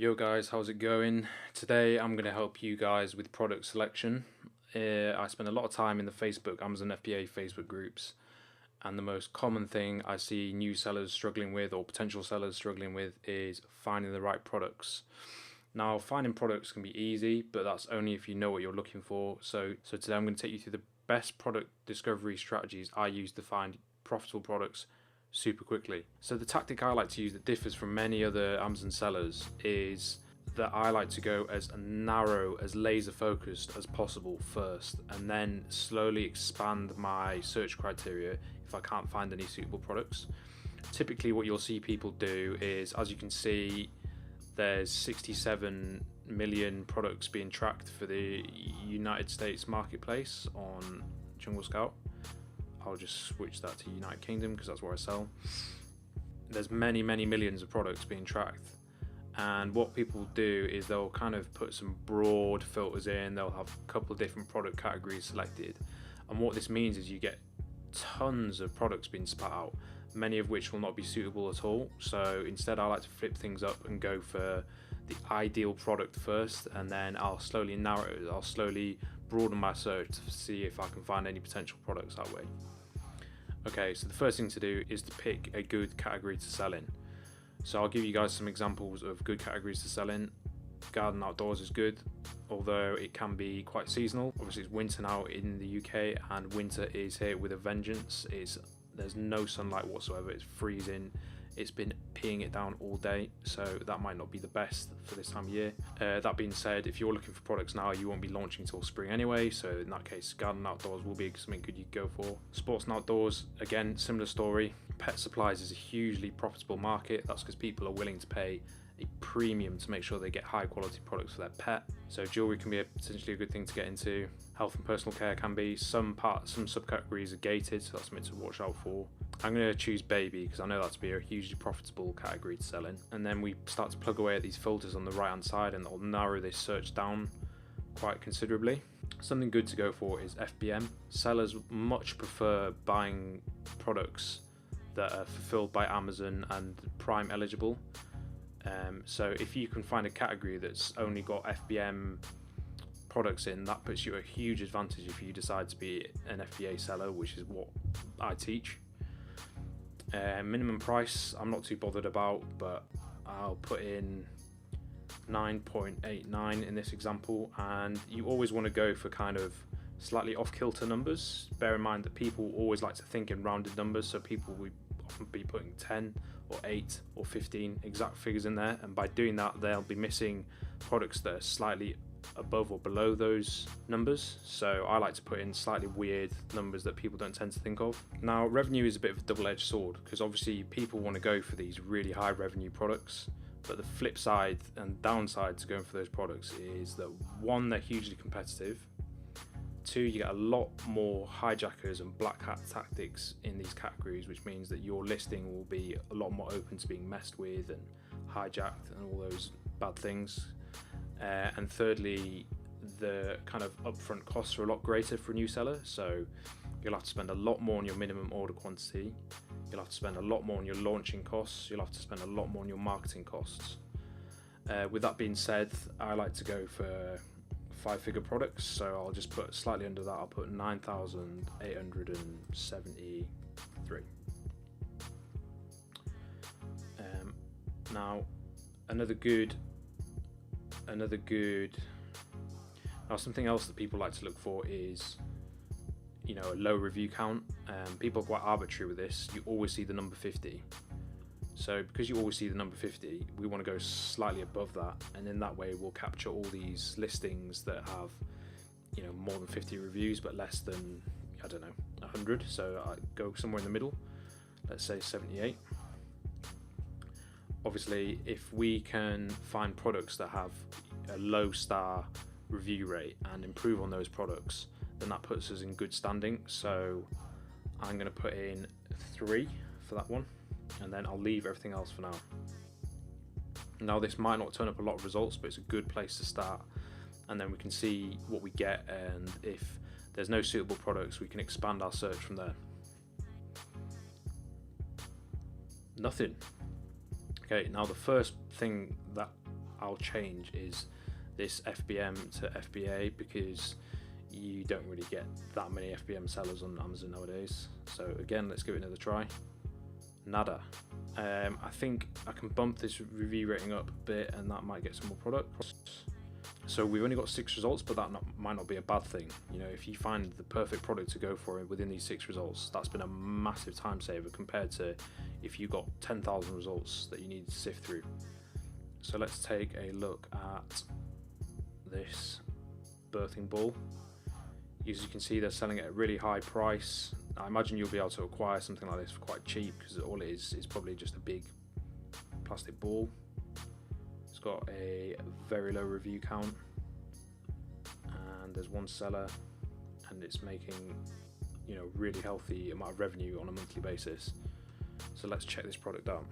Yo guys, how's it going? Today I'm going to help you guys with product selection. I spend a lot of time in the Amazon FBA Facebook groups, and the most common thing I see new sellers struggling with, or potential sellers struggling with, is finding the right products. Now, finding products can be easy, but that's only if you know what you're looking for. So today I'm going to take you through the best product discovery strategies I use to find profitable products super quickly. So the tactic I like to use that differs from many other Amazon sellers is that I like to go as narrow, as laser focused as possible first, and then slowly expand my search criteria if I can't find any suitable products. Typically what you'll see people do is, as you can see, there's 67 million products being tracked for the United States marketplace on Jungle Scout. I'll just switch that to United Kingdom because that's where I sell. There's many millions of products being tracked, and what people do is they'll kind of put some broad filters in. They'll have a couple of different product categories selected, and what this means is you get tons of products being spat out, many of which will not be suitable at all. So instead I like to flip things up and go for the ideal product first, and then I'll slowly narrow it. I'll slowly broaden my search to see if I can find any potential products that way. Okay, so the first thing to do is to pick a good category to sell in. So I'll give you guys some examples of good categories to sell in. Garden outdoors is good, although it can be quite seasonal. Obviously it's winter now in the UK, and winter is here with a vengeance. There's no sunlight whatsoever, it's freezing. It's been peeing it down all day, so that might not be the best for this time of year. That being said, if you're looking for products now, you won't be launching till spring anyway, so in that case, garden outdoors will be something good you go for. Sports and outdoors, again, similar story. Pet supplies is a hugely profitable market. That's because people are willing to pay a premium to make sure they get high quality products for their pet. So jewelry can be potentially a good thing to get into. Health and personal care can be. Some subcategories are gated, so that's something to watch out for. I'm going to choose baby because I know that to be a hugely profitable category to sell in. And then we start to plug away at these filters on the right hand side, and it'll narrow this search down quite considerably. Something good to go for is FBM. Sellers much prefer buying products that are fulfilled by Amazon and Prime eligible. So if you can find a category that's only got FBM products in, that puts you at a huge advantage if you decide to be an FBA seller, which is what I teach. Minimum price I'm not too bothered about, but I'll put in 9.89 in this example, and you always want to go for kind of slightly off-kilter numbers. Bear in mind that people always like to think in rounded numbers, so people will often be putting 10 or 8 or 15 exact figures in there, and by doing that they'll be missing products that are slightly above or below those numbers. So I like to put in slightly weird numbers that people don't tend to think of. Now, revenue is a bit of a double-edged sword because obviously people want to go for these really high revenue products, but the flip side and downside to going for those products is that, one, they're hugely competitive. Two, you get a lot more hijackers and black hat tactics in these categories, which means that your listing will be a lot more open to being messed with and hijacked and all those bad things. And thirdly, the kind of upfront costs are a lot greater for a new seller, so you'll have to spend a lot more on your minimum order quantity, you'll have to spend a lot more on your launching costs, you'll have to spend a lot more on your marketing costs. With that being said, I like to go for 5-figure products, so I'll just put slightly under that. I'll put 9,873. Now, something else that people like to look for is, a low review count. People are quite arbitrary with this. You always see the number 50. So because you always see the number 50, we want to go slightly above that, and in that way we'll capture all these listings that have, more than 50 reviews but less than, 100. So I go somewhere in the middle, let's say 78. Obviously, if we can find products that have a low star review rate and improve on those products, then that puts us in good standing. So I'm going to put in 3 for that one, and then I'll leave everything else for now. Now, this might not turn up a lot of results, but it's a good place to start, and then we can see what we get, and if there's no suitable products, we can expand our search from there. Nothing. Okay, now the first thing that I'll change is this FBM to FBA, because you don't really get that many FBM sellers on Amazon nowadays. So again, let's give it another try. Nada. I think I can bump this review rating up a bit, and that might get some more products. So we've only got 6 results, but that might not be a bad thing. You know, if you find the perfect product to go for within these 6 results, that's been a massive time saver compared to if you got 10,000 results that you need to sift through. So let's take a look at this birthing ball. As you can see, they're selling it at a really high price. I imagine you'll be able to acquire something like this for quite cheap, because all it is probably just a big plastic ball. It's got a very low review count, and there's one seller, and it's making, you know, really healthy amount of revenue on a monthly basis. So let's check this product out.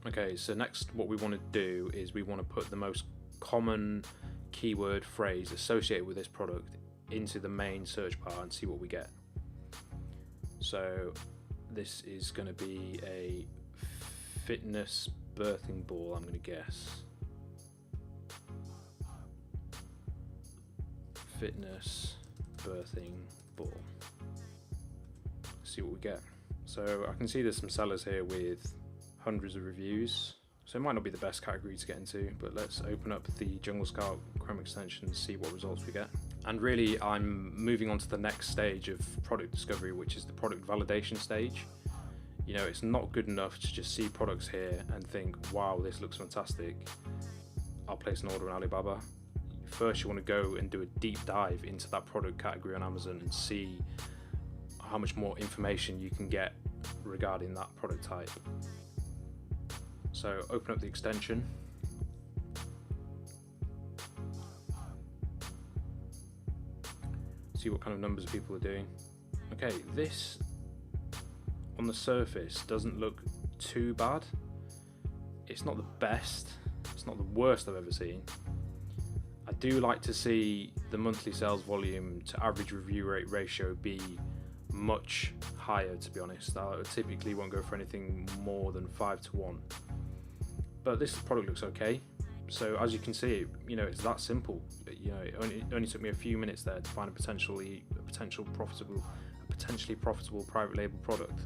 Okay, so next what we want to do is we want to put the most common keyword phrase associated with this product into the main search bar and see what we get. So this is going to be a fitness birthing ball, I'm going to guess. Fitness birthing ball. See what we get. So I can see there's some sellers here with hundreds of reviews, so it might not be the best category to get into, but let's open up the Jungle Scout Chrome extension and see what results we get. And really, I'm moving on to the next stage of product discovery, which is the product validation stage. You know, it's not good enough to just see products here and think, wow, this looks fantastic, I'll place an order on Alibaba. First, you want to go and do a deep dive into that product category on Amazon and see how much more information you can get regarding that product type. So open up the extension. See what kind of numbers people are doing. Okay, this on the surface doesn't look too bad. It's not the best, it's not the worst I've ever seen. I do like to see the monthly sales volume to average review rate ratio be much higher, to be honest. I typically won't go for anything more than 5 to 1. But this product looks okay. So as you can see, you know, it's that simple. You know, it only took me a few minutes there to find a potentially profitable private label product.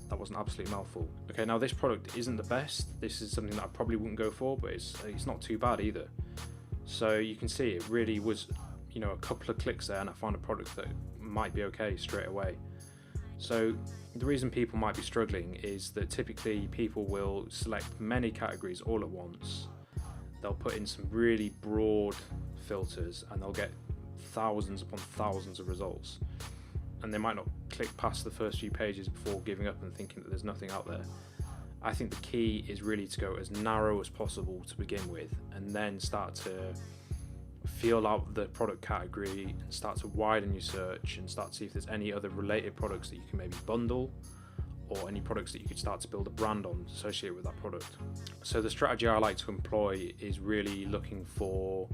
That was an absolute mouthful. Okay, now this product isn't the best. This is something that I probably wouldn't go for, but it's not too bad either. So you can see it really was, you know, a couple of clicks there, and I found a product that might be okay straight away. So the reason people might be struggling is that typically people will select many categories all at once. They'll put in some really broad filters and they'll get thousands upon thousands of results, and they might not click past the first few pages before giving up and thinking that there's nothing out there. I think the key is really to go as narrow as possible to begin with, and then start to feel out the product category and start to widen your search and start to see if there's any other related products that you can maybe bundle, or any products that you could start to build a brand on associated with that product. So the strategy I like to employ is really looking for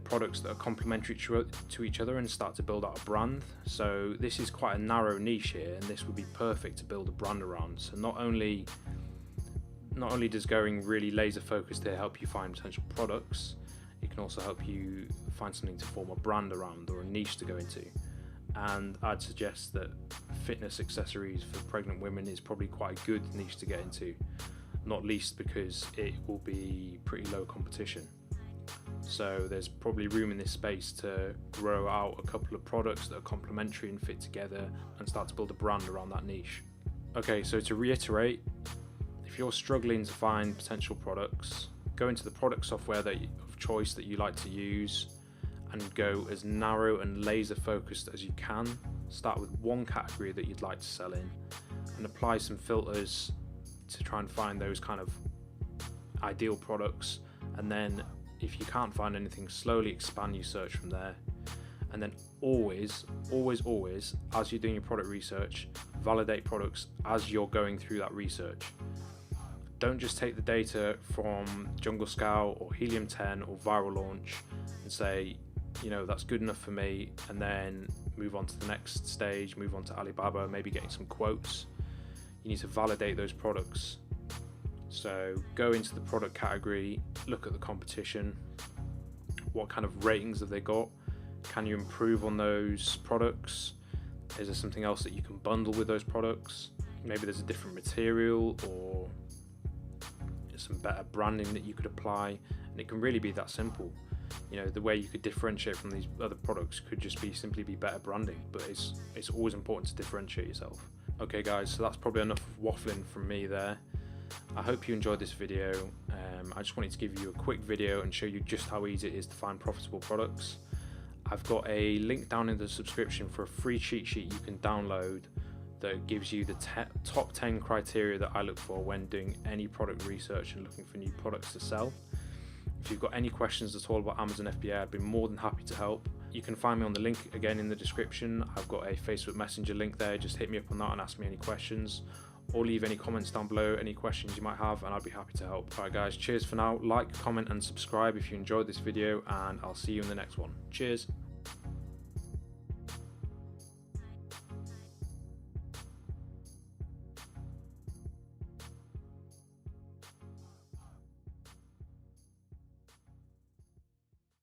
products that are complementary to each other and start to build out a brand. So this is quite a narrow niche here, and this would be perfect to build a brand around. So not only does going really laser focused here help you find potential products, it can also help you find something to form a brand around or a niche to go into. And I'd suggest that fitness accessories for pregnant women is probably quite a good niche to get into, not least because it will be pretty low competition. So there's probably room in this space to grow out a couple of products that are complementary and fit together and start to build a brand around that niche. Okay, so to reiterate, if you're struggling to find potential products, go into the product software of choice that you like to use and go as narrow and laser focused as you can. Start with one category that you'd like to sell in and apply some filters to try and find those kind of ideal products, and then if you can't find anything, slowly expand your search from there. And then always, as you're doing your product research, validate products as you're going through that research. Don't just take the data from Jungle Scout or Helium 10 or Viral Launch and say, you know, that's good enough for me, and then move on to the next stage, move on to Alibaba, maybe getting some quotes. you need to validate those products. So go into the product category, look at the competition, what kind of ratings have they got, can you improve on those products, is there something else that you can bundle with those products, maybe there's a different material or some better branding that you could apply, and it can really be that simple. You know, the way you could differentiate from these other products could just be simply be better branding, but it's always important to differentiate yourself. Okay guys, so that's probably enough waffling from me there. I hope you enjoyed this video. I just wanted to give you a quick video and show you just how easy it is to find profitable products. I've got a link down in the description for a free cheat sheet you can download that gives you the top 10 criteria that I look for when doing any product research and looking for new products to sell. If you've got any questions at all about Amazon FBA, I'd be more than happy to help. You can find me on the link again in the description. I've got a Facebook Messenger link there. Just hit me up on that and ask me any questions, or leave any comments down below, any questions you might have, and I'd be happy to help. Alright guys, cheers for now. Like, comment and subscribe if you enjoyed this video, and I'll see you in the next one. Cheers.